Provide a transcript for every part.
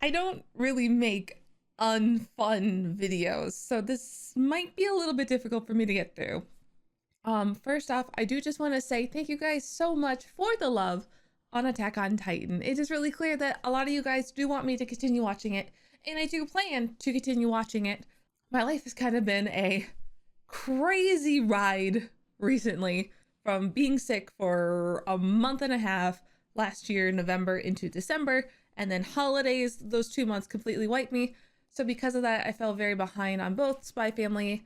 I don't really make unfun videos, so this might be a little bit difficult for me to get through. First off, I do just want to say thank you guys so much for the love on Attack on Titan. It is really clear that a lot of you guys do want me to continue watching it, and I do plan to continue watching it. My life has kind of been a crazy ride recently, from being sick for a month and a half last year, November into December, and then holidays, those 2 months completely wiped me. So because of that, I fell very behind on both Spy Family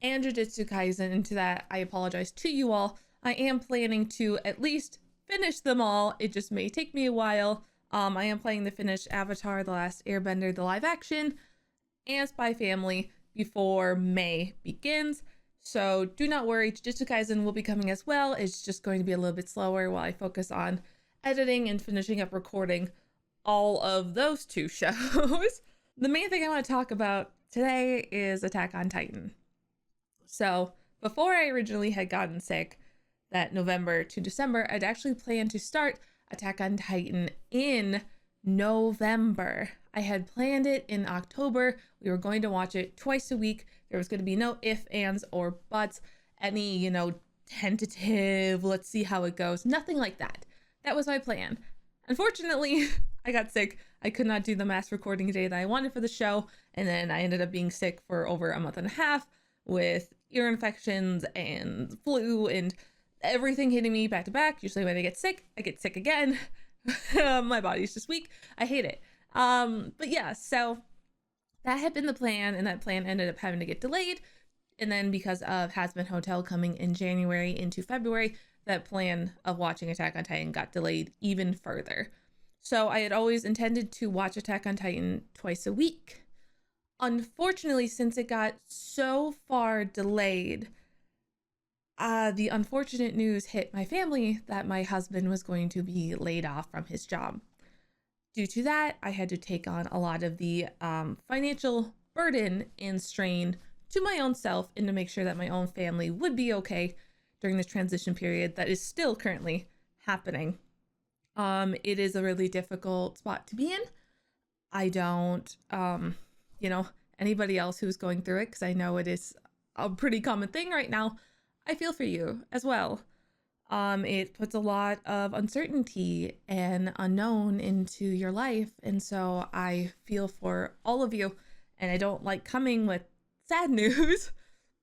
and Jujutsu Kaisen. And to that, I apologize to you all. I am planning to at least finish them all. It just may take me a while. I am planning to finish Avatar: The Last Airbender, the live action, and Spy Family before May begins. So do not worry, Jujutsu Kaisen will be coming as well. It's just going to be a little bit slower while I focus on editing and finishing up recording all of those two shows. The main thing I want to talk about today is Attack on Titan. So before I originally had gotten sick, that November to December, I'd actually planned to start Attack on Titan in November. I had planned it in October. We were going to watch it twice a week. There was going to be no ifs, ands, or buts, any, tentative, let's see how it goes. Nothing like that. That was my plan. Unfortunately, I got sick. I could not do the mass recording day that I wanted for the show. And then I ended up being sick for over a month and a half with ear infections and flu and everything hitting me back to back. Usually when I get sick again. My body's just weak. I hate it. But yeah, so that had been the plan, and that plan ended up having to get delayed. And then because of Hazbin Hotel coming in January into February, that plan of watching Attack on Titan got delayed even further. So I had always intended to watch Attack on Titan twice a week. Unfortunately, since it got so far delayed, the unfortunate news hit my family that my husband was going to be laid off from his job. Due to that, I had to take on a lot of the financial burden and strain to my own self, and to make sure that my own family would be okay during this transition period that is still currently happening. It is a really difficult spot to be in. I don't, anybody else who's going through it, because I know it is a pretty common thing right now, I feel for you as well. It puts a lot of uncertainty and unknown into your life. And so I feel for all of you, and I don't like coming with sad news,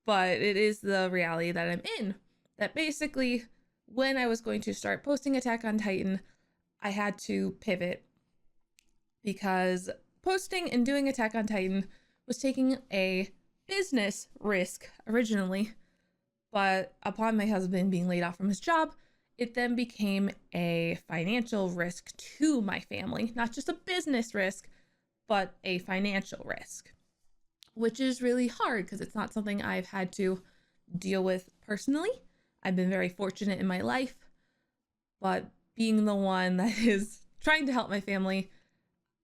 but it is the reality that I'm in. That basically, when I was going to start posting Attack on Titan, I had to pivot, because posting and doing Attack on Titan was taking a business risk originally. But upon my husband being laid off from his job, it then became a financial risk to my family. Not just a business risk, but a financial risk, which is really hard because it's not something I've had to deal with personally. I've been very fortunate in my life, but being the one that is trying to help my family,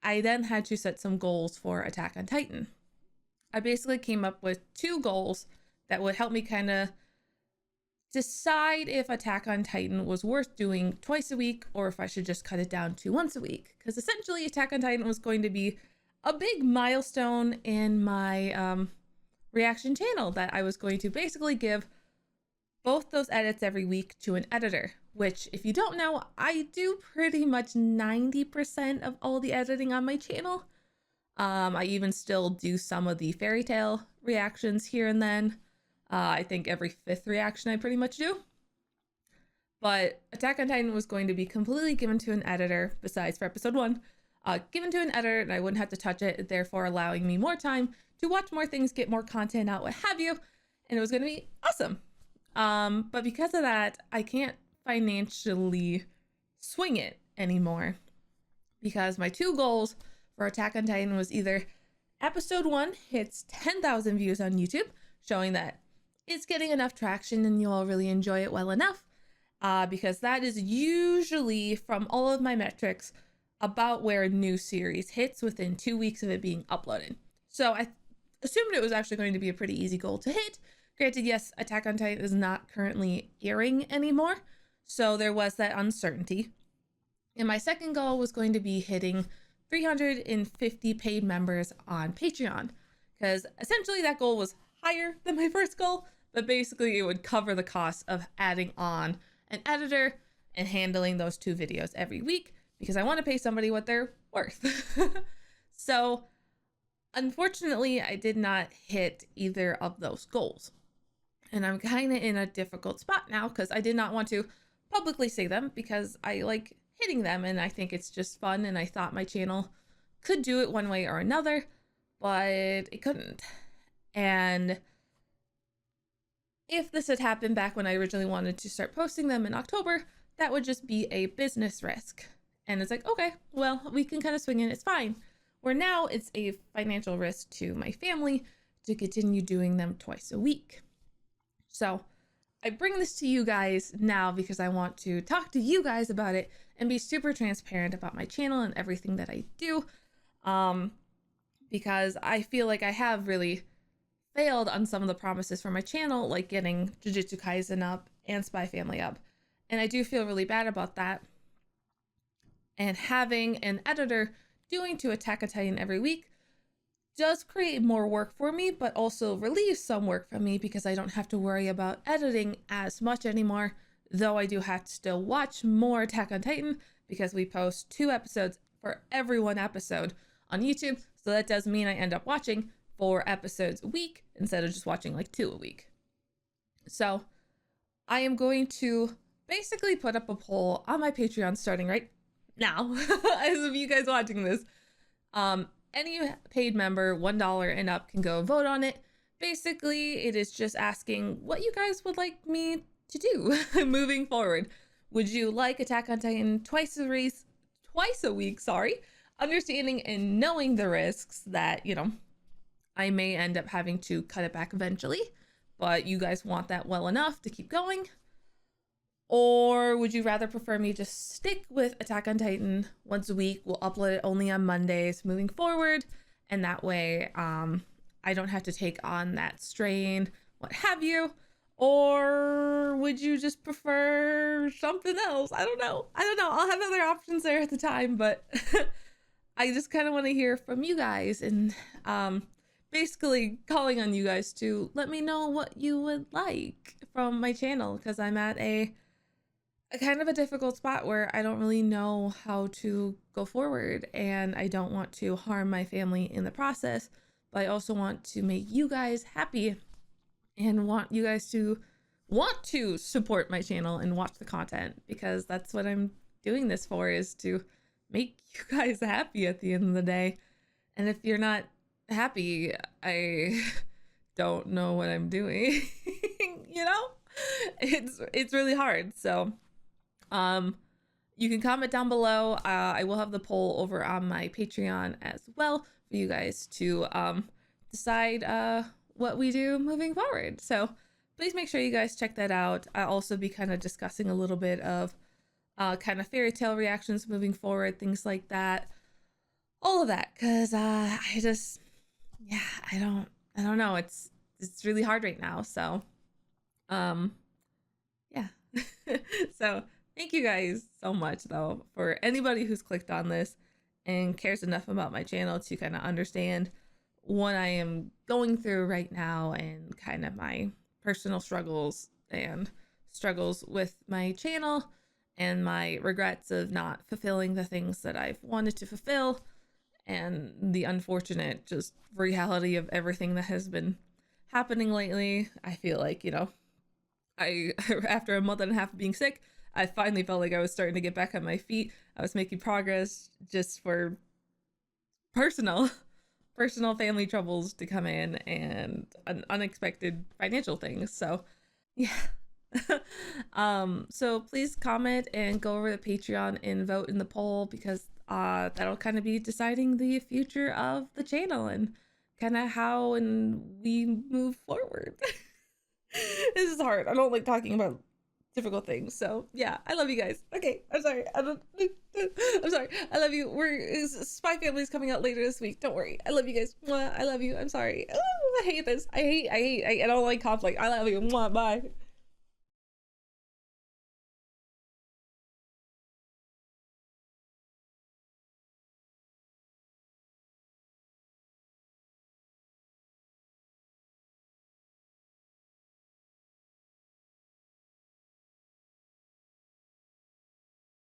I then had to set some goals for Attack on Titan. I basically came up with 2 goals that would help me kind of decide if Attack on Titan was worth doing twice a week, or if I should just cut it down to once a week. Because essentially Attack on Titan was going to be a big milestone in my reaction channel, that I was going to basically give both those edits every week to an editor, which, if you don't know, I do pretty much 90% of all the editing on my channel. I even still do some of the fairy tale reactions here and then. I think every 5th reaction I pretty much do. But Attack on Titan was going to be completely given to an editor, besides for episode 1, given to an editor, and I wouldn't have to touch it, therefore allowing me more time to watch more things, get more content out, what have you, and it was going to be awesome. But because of that, I can't financially swing it anymore, because my 2 goals for Attack on Titan was either episode 1 hits 10,000 views on YouTube, showing that it's getting enough traction and you all really enjoy it well enough, because that is usually, from all of my metrics, about where a new series hits within 2 weeks of it being uploaded. So I assumed it was actually going to be a pretty easy goal to hit. Granted, yes, Attack on Titan is not currently airing anymore, so there was that uncertainty. And my second goal was going to be hitting 350 paid members on Patreon, because essentially that goal was higher than my first goal, but basically it would cover the cost of adding on an editor and handling those 2 videos every week, because I want to pay somebody what they're worth. So unfortunately, I did not hit either of those goals. And I'm kind of in a difficult spot now because I did not want to publicly say them because I like hitting them and I think it's just fun, and I thought my channel could do it one way or another, but it couldn't. And if this had happened back when I originally wanted to start posting them in October, that would just be a business risk. And it's like, okay, well, we can kind of swing it, it's fine. Where now it's a financial risk to my family to continue doing them twice a week. So I bring this to you guys now because I want to talk to you guys about it and be super transparent about my channel and everything that I do. Because I feel like I have really failed on some of the promises for my channel, like getting Jujutsu Kaisen up and Spy Family up. And I do feel really bad about that. And having an editor doing to Attack on Titan every week does create more work for me, but also relieves some work from me because I don't have to worry about editing as much anymore, though I do have to still watch more Attack on Titan because we post 2 episodes for every 1 episode on YouTube. So that does mean I end up watching 4 episodes a week instead of just watching like 2 a week. So I am going to basically put up a poll on my Patreon starting right now, as of you guys watching this. Any paid member, $1 and up, can go vote on it. Basically, it is just asking what you guys would like me to do moving forward. Would you like Attack on Titan twice a week, understanding and knowing the risks that, you know, I may end up having to cut it back eventually, but you guys want that well enough to keep going? Or would you rather prefer me just stick with Attack on Titan once a week? We'll upload it only on Mondays moving forward. And that way, I don't have to take on that strain, what have you. Or would you just prefer something else? I don't know. I'll have other options there at the time, but I just kind of want to hear from you guys and basically calling on you guys to let me know what you would like from my channel, because I'm at a kind of a difficult spot where I don't really know how to go forward, and I don't want to harm my family in the process, but I also want to make you guys happy and want you guys to want to support my channel and watch the content, because that's what I'm doing this for, is to make you guys happy at the end of the day. And if you're not happy, I don't know what I'm doing. You know, it's really hard. So you can comment down below. I will have the poll over on my Patreon as well for you guys to decide what we do moving forward. So please make sure you guys check that out. I'll also be kind of discussing a little bit of kind of fairy tale reactions moving forward, things like that, all of that, because I don't know, it's really hard right now. So yeah. So thank you guys so much, though, for anybody who's clicked on this and cares enough about my channel to kind of understand what I am going through right now and kind of my personal struggles and struggles with my channel and my regrets of not fulfilling the things that I've wanted to fulfill, and the unfortunate just reality of everything that has been happening lately. I feel like, you know, after a month and a half of being sick, I finally felt like I was starting to get back on my feet. I was making progress, just for personal family troubles to come in and unexpected financial things. So yeah. So please comment and go over to Patreon and vote in the poll, because that'll kind of be deciding the future of the channel and kind of how and we move forward. This is hard. I don't like talking about difficult things. So yeah, I love you guys. Okay, I'm sorry. I'm sorry. I love you. Spy Family's coming out later this week. Don't worry. I love you guys. Mwah. I love you. I'm sorry. Oh, I hate this. I don't like conflict. I love you. Mwah. Bye.